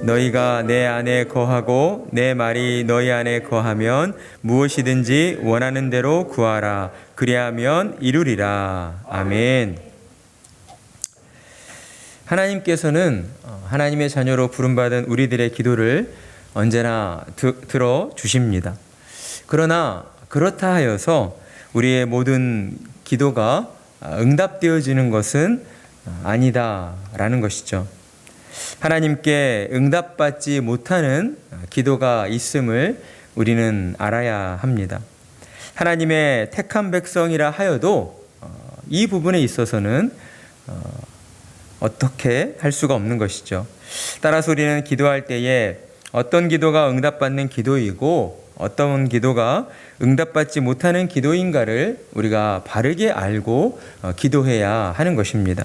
너희가 내 안에 거하고 내 말이 너희 안에 거하면 무엇이든지 원하는 대로 구하라. 그리하면 이루리라. 아멘. 하나님께서는 하나님의 자녀로 부름받은 우리들의 기도를 언제나 들어주십니다. 그러나 그렇다 하여서 우리의 모든 기도가 응답되어지는 것은 아니다라는 것이죠. 하나님께 응답받지 못하는 기도가 있음을 우리는 알아야 합니다. 하나님의 택한 백성이라 하여도 이 부분에 있어서는 어떻게 할 수가 없는 것이죠. 따라서 우리는 기도할 때에 어떤 기도가 응답받는 기도이고 어떤 기도가 응답받지 못하는 기도인가를 우리가 바르게 알고 기도해야 하는 것입니다.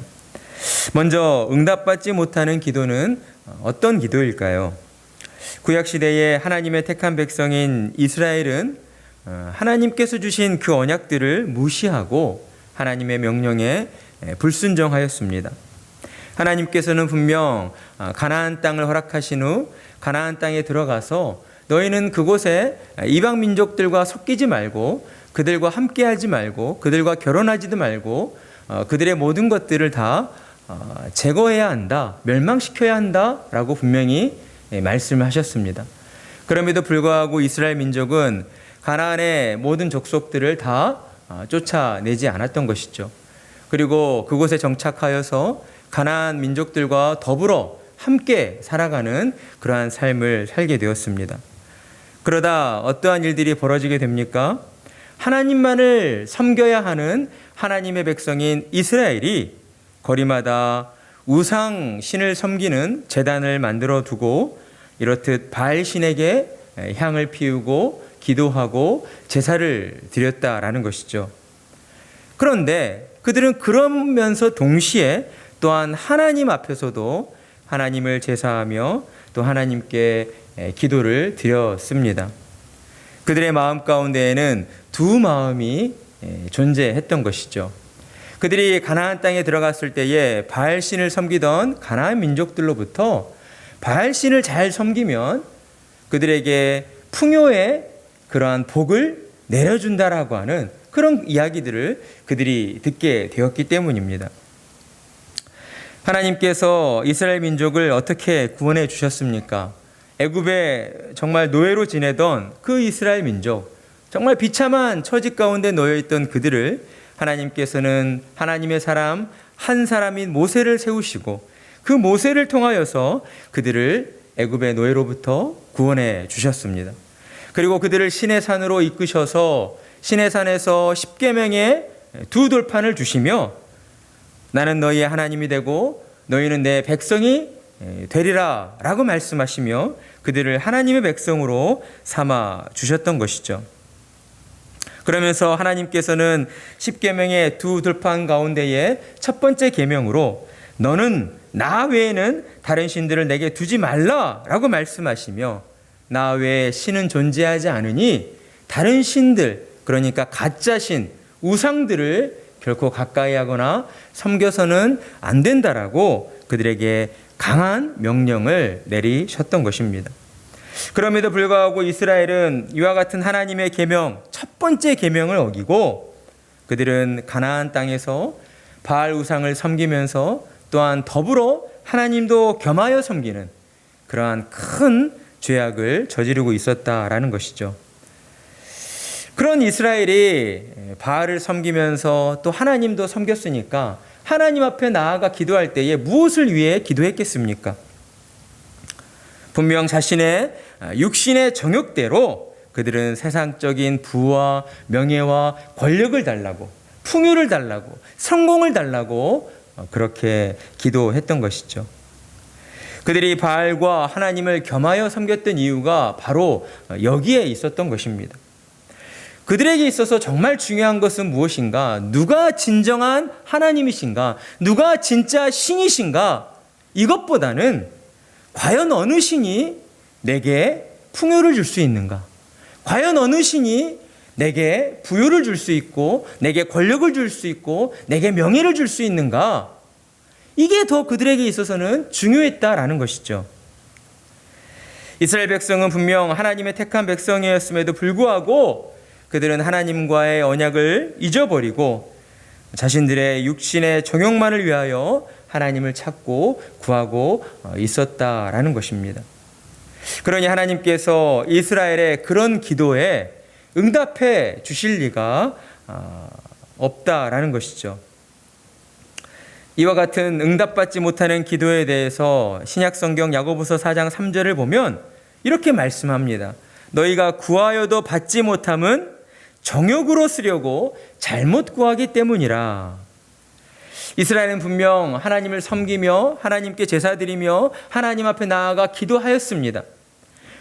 먼저 응답받지 못하는 기도는 어떤 기도일까요? 구약시대에 하나님의 택한 백성인 이스라엘은 하나님께서 주신 그 언약들을 무시하고 하나님의 명령에 불순종하였습니다. 하나님께서는 분명 가나안 땅을 허락하신 후 가나안 땅에 들어가서 너희는 그곳에 이방 민족들과 섞이지 말고 그들과 함께하지 말고 그들과 결혼하지도 말고 그들의 모든 것들을 다 제거해야 한다, 멸망시켜야 한다라고 분명히 말씀하셨습니다. 그럼에도 불구하고 이스라엘 민족은 가나안의 모든 족속들을 다 쫓아내지 않았던 것이죠. 그리고 그곳에 정착하여서 가나안 민족들과 더불어 함께 살아가는 그러한 삶을 살게 되었습니다. 그러다 어떠한 일들이 벌어지게 됩니까? 하나님만을 섬겨야 하는 하나님의 백성인 이스라엘이 거리마다 우상 신을 섬기는 제단을 만들어 두고 이렇듯 바알 신에게 향을 피우고 기도하고 제사를 드렸다라는 것이죠. 그런데 그들은 그러면서 동시에 또한 하나님 앞에서도 하나님을 제사하며 또 하나님께 기도를 드렸습니다. 그들의 마음 가운데에는 두 마음이 존재했던 것이죠. 그들이 가나안 땅에 들어갔을 때에 바알신을 섬기던 가나안 민족들로부터 바알신을 잘 섬기면 그들에게 풍요의 그러한 복을 내려준다라고 하는 그런 이야기들을 그들이 듣게 되었기 때문입니다. 하나님께서 이스라엘 민족을 어떻게 구원해 주셨습니까? 애굽에 정말 노예로 지내던 그 이스라엘 민족, 정말 비참한 처지 가운데 놓여있던 그들을 하나님께서는 하나님의 사람 한 사람인 모세를 세우시고 그 모세를 통하여서 그들을 애굽의 노예로부터 구원해 주셨습니다. 그리고 그들을 시내산으로 이끄셔서 시내산에서 십계명의 두 돌판을 주시며 나는 너희의 하나님이 되고 너희는 내 백성이 되리라 라고 말씀하시며 그들을 하나님의 백성으로 삼아 주셨던 것이죠. 그러면서 하나님께서는 십계명의 두 돌판 가운데에 첫 번째 계명으로 너는 나 외에는 다른 신들을 내게 두지 말라라고 말씀하시며 나 외에 신은 존재하지 않으니 다른 신들, 그러니까 가짜 신, 우상들을 결코 가까이 하거나 섬겨서는 안 된다라고 그들에게 강한 명령을 내리셨던 것입니다. 그럼에도 불구하고 이스라엘은 이와 같은 하나님의 계명, 첫 번째 계명을 어기고 그들은 가나안 땅에서 바알 우상을 섬기면서 또한 더불어 하나님도 겸하여 섬기는 그러한 큰 죄악을 저지르고 있었다라는 것이죠. 그런 이스라엘이 바알을 섬기면서 또 하나님도 섬겼으니까 하나님 앞에 나아가 기도할 때에 무엇을 위해 기도했겠습니까? 분명 자신의 육신의 정욕대로 그들은 세상적인 부와 명예와 권력을 달라고, 풍요를 달라고, 성공을 달라고 그렇게 기도했던 것이죠. 그들이 바알과 하나님을 겸하여 섬겼던 이유가 바로 여기에 있었던 것입니다. 그들에게 있어서 정말 중요한 것은 무엇인가? 누가 진정한 하나님이신가? 누가 진짜 신이신가? 이것보다는 과연 어느 신이 내게 풍요를 줄 수 있는가? 과연 어느 신이 내게 부요를 줄 수 있고 내게 권력을 줄 수 있고 내게 명예를 줄 수 있는가? 이게 더 그들에게 있어서는 중요했다라는 것이죠. 이스라엘 백성은 분명 하나님의 택한 백성이었음에도 불구하고 그들은 하나님과의 언약을 잊어버리고 자신들의 육신의 정욕만을 위하여 하나님을 찾고 구하고 있었다라는 것입니다. 그러니 하나님께서 이스라엘의 그런 기도에 응답해 주실 리가 없다라는 것이죠. 이와 같은 응답받지 못하는 기도에 대해서 신약성경 야고보서 4장 3절을 보면 이렇게 말씀합니다. 너희가 구하여도 받지 못함은 정욕으로 쓰려고 잘못 구하기 때문이라. 이스라엘은 분명 하나님을 섬기며 하나님께 제사드리며 하나님 앞에 나아가 기도하였습니다.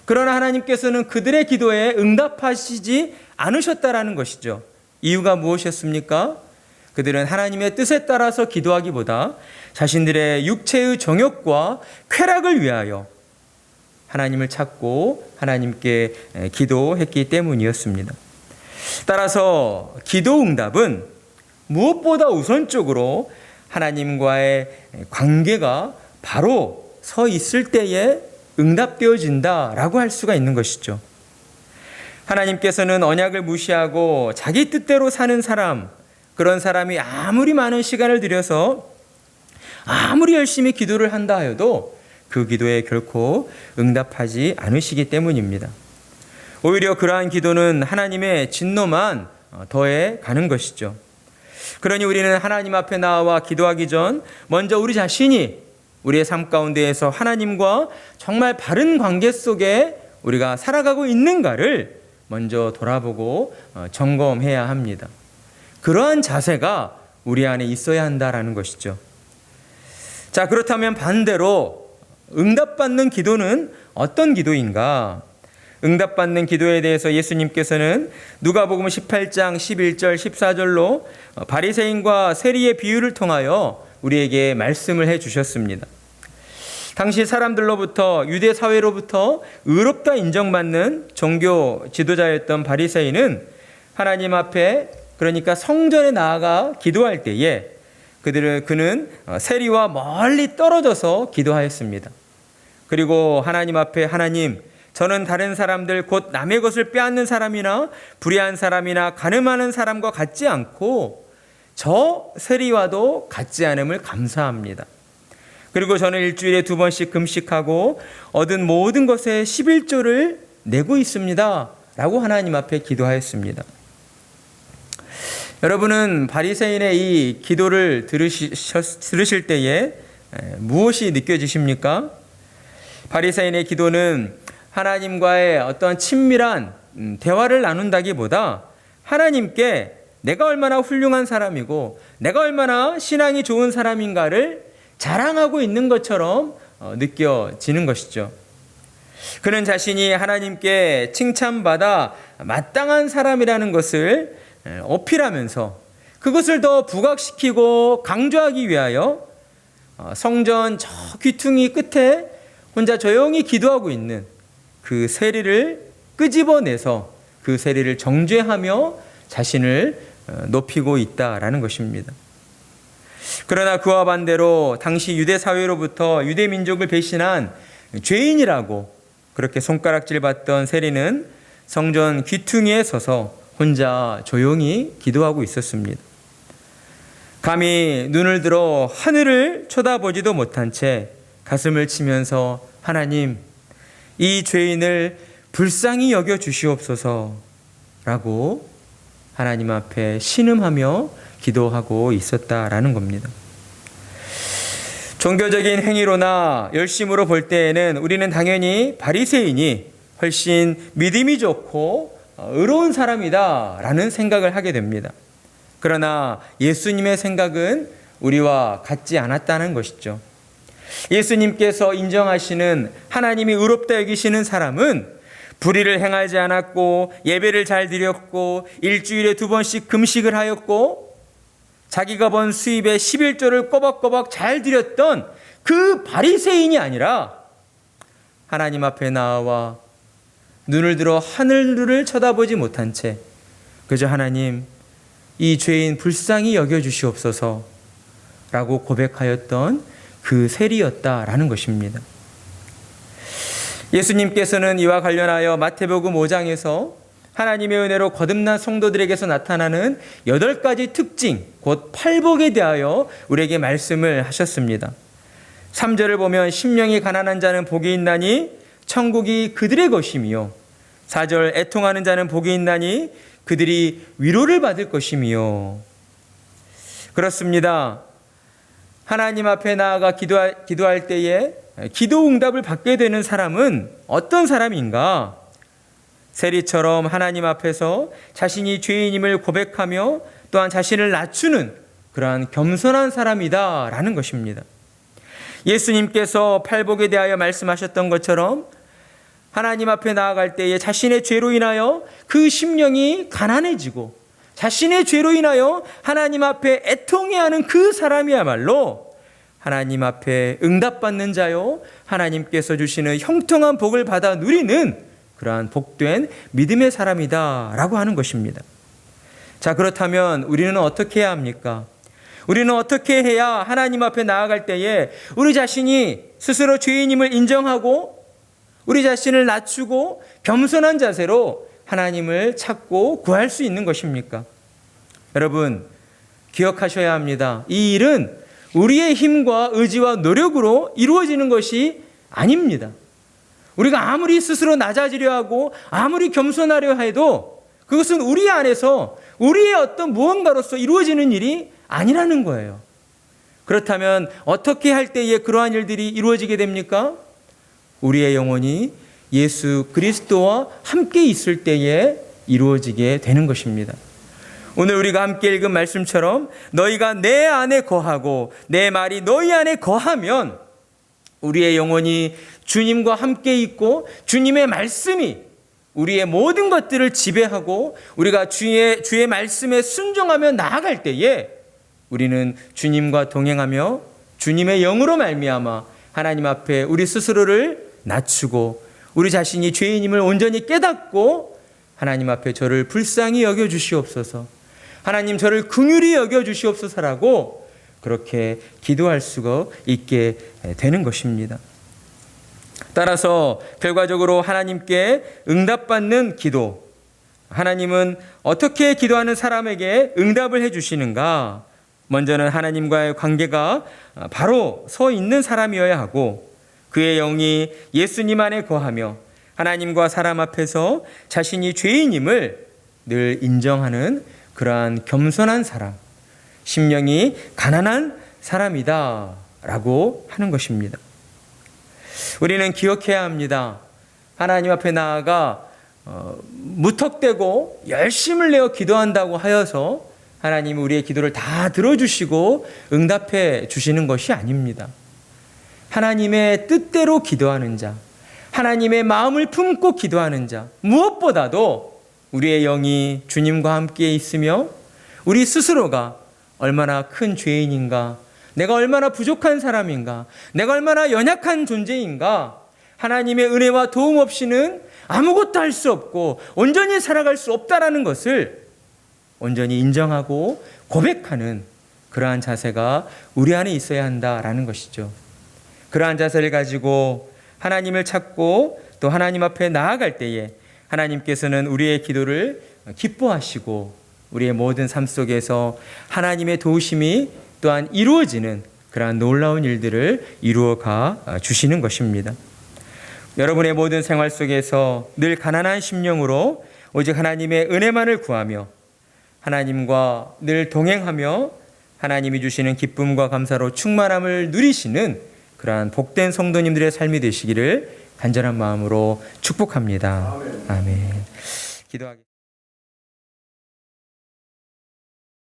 그러나 하나님께서는 그들의 기도에 응답하시지 않으셨다라는 것이죠. 이유가 무엇이었습니까? 그들은 하나님의 뜻에 따라서 기도하기보다 자신들의 육체의 정욕과 쾌락을 위하여 하나님을 찾고 하나님께 기도했기 때문이었습니다. 따라서 기도 응답은 무엇보다 우선적으로 하나님과의 관계가 바로 서 있을 때에 응답되어진다라고 할 수가 있는 것이죠. 하나님께서는 언약을 무시하고 자기 뜻대로 사는 사람, 그런 사람이 아무리 많은 시간을 들여서 아무리 열심히 기도를 한다 하여도 그 기도에 결코 응답하지 않으시기 때문입니다. 오히려 그러한 기도는 하나님의 진노만 더해 가는 것이죠. 그러니 우리는 하나님 앞에 나와 기도하기 전 먼저 우리 자신이 우리의 삶 가운데에서 하나님과 정말 바른 관계 속에 우리가 살아가고 있는가를 먼저 돌아보고 점검해야 합니다. 그러한 자세가 우리 안에 있어야 한다라는 것이죠. 자, 그렇다면 반대로 응답받는 기도는 어떤 기도인가? 응답받는 기도에 대해서 예수님께서는 누가복음 18장 11절 14절로 바리새인과 세리의 비유를 통하여 우리에게 말씀을 해 주셨습니다. 당시 사람들로부터 유대 사회로부터 의롭다 인정받는 종교 지도자였던 바리새인은 하나님 앞에, 그러니까 성전에 나아가 기도할 때에 그는 세리와 멀리 떨어져서 기도하였습니다. 그리고 하나님 앞에 하나님, 저는 다른 사람들 곧 남의 것을 빼앗는 사람이나 불의한 사람이나 가늠하는 사람과 같지 않고 저 세리와도 같지 않음을 감사합니다. 그리고 저는 일주일에 2번씩 금식하고 얻은 모든 것의 11조를 내고 있습니다. 라고 하나님 앞에 기도하였습니다. 여러분은 바리새인의 이 기도를 들으실 때에 무엇이 느껴지십니까? 바리새인의 기도는 하나님과의 어떤 친밀한 대화를 나눈다기보다 하나님께 내가 얼마나 훌륭한 사람이고 내가 얼마나 신앙이 좋은 사람인가를 자랑하고 있는 것처럼 느껴지는 것이죠. 그는 자신이 하나님께 칭찬받아 마땅한 사람이라는 것을 어필하면서 그것을 더 부각시키고 강조하기 위하여 성전 저 귀퉁이 끝에 혼자 조용히 기도하고 있는 그 세리를 끄집어내서 그 세리를 정죄하며 자신을 높이고 있다라는 것입니다. 그러나 그와 반대로 당시 유대 사회로부터 유대 민족을 배신한 죄인이라고 그렇게 손가락질 받던 세리는 성전 귀퉁이에 서서 혼자 조용히 기도하고 있었습니다. 감히 눈을 들어 하늘을 쳐다보지도 못한 채 가슴을 치면서 하나님, 이 죄인을 불쌍히 여겨 주시옵소서라고 하나님 앞에 신음하며 기도하고 있었다라는 겁니다. 종교적인 행위로나 열심으로 볼 때에는 우리는 당연히 바리새인이 훨씬 믿음이 좋고 의로운 사람이다라는 생각을 하게 됩니다. 그러나 예수님의 생각은 우리와 같지 않았다는 것이죠. 예수님께서 인정하시는 하나님이 의롭다 여기시는 사람은 불의를 행하지 않았고 예배를 잘 드렸고 일주일에 2번씩 금식을 하였고 자기가 번 수입의 11조를 꼬박꼬박 잘 드렸던 그 바리새인이 아니라 하나님 앞에 나와 눈을 들어 하늘을 쳐다보지 못한 채 그저 하나님, 이 죄인 불쌍히 여겨주시옵소서 라고 고백하였던 그 세리였다라는 것입니다. 예수님께서는 이와 관련하여 마태복음 5장에서 하나님의 은혜로 거듭난 성도들에게서 나타나는 8가지 특징, 곧 팔복에 대하여 우리에게 말씀을 하셨습니다. 3절을 보면 심령이 가난한 자는 복이 있나니 천국이 그들의 것이며, 4절 애통하는 자는 복이 있나니 그들이 위로를 받을 것이며. 그렇습니다. 하나님 앞에 나아가 기도할 때에 기도 응답을 받게 되는 사람은 어떤 사람인가? 세리처럼 하나님 앞에서 자신이 죄인임을 고백하며 또한 자신을 낮추는 그러한 겸손한 사람이다라는 것입니다. 예수님께서 팔복에 대하여 말씀하셨던 것처럼 하나님 앞에 나아갈 때에 자신의 죄로 인하여 그 심령이 가난해지고 자신의 죄로 인하여 하나님 앞에 애통해하는 그 사람이야말로 하나님 앞에 응답받는 자요, 하나님께서 주시는 형통한 복을 받아 누리는 그러한 복된 믿음의 사람이다라고 하는 것입니다. 자, 그렇다면 우리는 어떻게 해야 합니까? 우리는 어떻게 해야 하나님 앞에 나아갈 때에 우리 자신이 스스로 죄인임을 인정하고 우리 자신을 낮추고 겸손한 자세로 하나님을 찾고 구할 수 있는 것입니까? 여러분, 기억하셔야 합니다. 이 일은 우리의 힘과 의지와 노력으로 이루어지는 것이 아닙니다. 우리가 아무리 스스로 낮아지려 하고 아무리 겸손하려 해도 그것은 우리 안에서 우리의 어떤 무언가로서 이루어지는 일이 아니라는 거예요. 그렇다면 어떻게 할 때에 그러한 일들이 이루어지게 됩니까? 우리의 영혼이 예수 그리스도와 함께 있을 때에 이루어지게 되는 것입니다. 오늘 우리가 함께 읽은 말씀처럼 너희가 내 안에 거하고 내 말이 너희 안에 거하면 우리의 영혼이 주님과 함께 있고 주님의 말씀이 우리의 모든 것들을 지배하고 우리가 주의 말씀에 순종하며 나아갈 때에 우리는 주님과 동행하며 주님의 영으로 말미암아 하나님 앞에 우리 스스로를 낮추고 우리 자신이 죄인임을 온전히 깨닫고 하나님 앞에 저를 불쌍히 여겨주시옵소서, 하나님 저를 긍휼히 여겨주시옵소서라고 그렇게 기도할 수가 있게 되는 것입니다. 따라서 결과적으로 하나님께 응답받는 기도, 하나님은 어떻게 기도하는 사람에게 응답을 해주시는가? 먼저는 하나님과의 관계가 바로 서 있는 사람이어야 하고 그의 영이 예수님 안에 거하며 하나님과 사람 앞에서 자신이 죄인임을 늘 인정하는 그러한 겸손한 사람, 심령이 가난한 사람이다 라고 하는 것입니다. 우리는 기억해야 합니다. 하나님 앞에 나아가 무턱대고 열심을 내어 기도한다고 하여서 하나님이 우리의 기도를 다 들어주시고 응답해 주시는 것이 아닙니다. 하나님의 뜻대로 기도하는 자, 하나님의 마음을 품고 기도하는 자, 무엇보다도 우리의 영이 주님과 함께 있으며 우리 스스로가 얼마나 큰 죄인인가, 내가 얼마나 부족한 사람인가, 내가 얼마나 연약한 존재인가, 하나님의 은혜와 도움 없이는 아무것도 할 수 없고 온전히 살아갈 수 없다라는 것을 온전히 인정하고 고백하는 그러한 자세가 우리 안에 있어야 한다라는 것이죠. 그러한 자세를 가지고 하나님을 찾고 또 하나님 앞에 나아갈 때에 하나님께서는 우리의 기도를 기뻐하시고 우리의 모든 삶 속에서 하나님의 도우심이 또한 이루어지는 그러한 놀라운 일들을 이루어가 주시는 것입니다. 여러분의 모든 생활 속에서 늘 가난한 심령으로 오직 하나님의 은혜만을 구하며 하나님과 늘 동행하며 하나님이 주시는 기쁨과 감사로 충만함을 누리시는 그러한 복된 성도님들의 삶이 되시기를 간절한 마음으로 축복합니다. 아멘. 기도하겠습니다.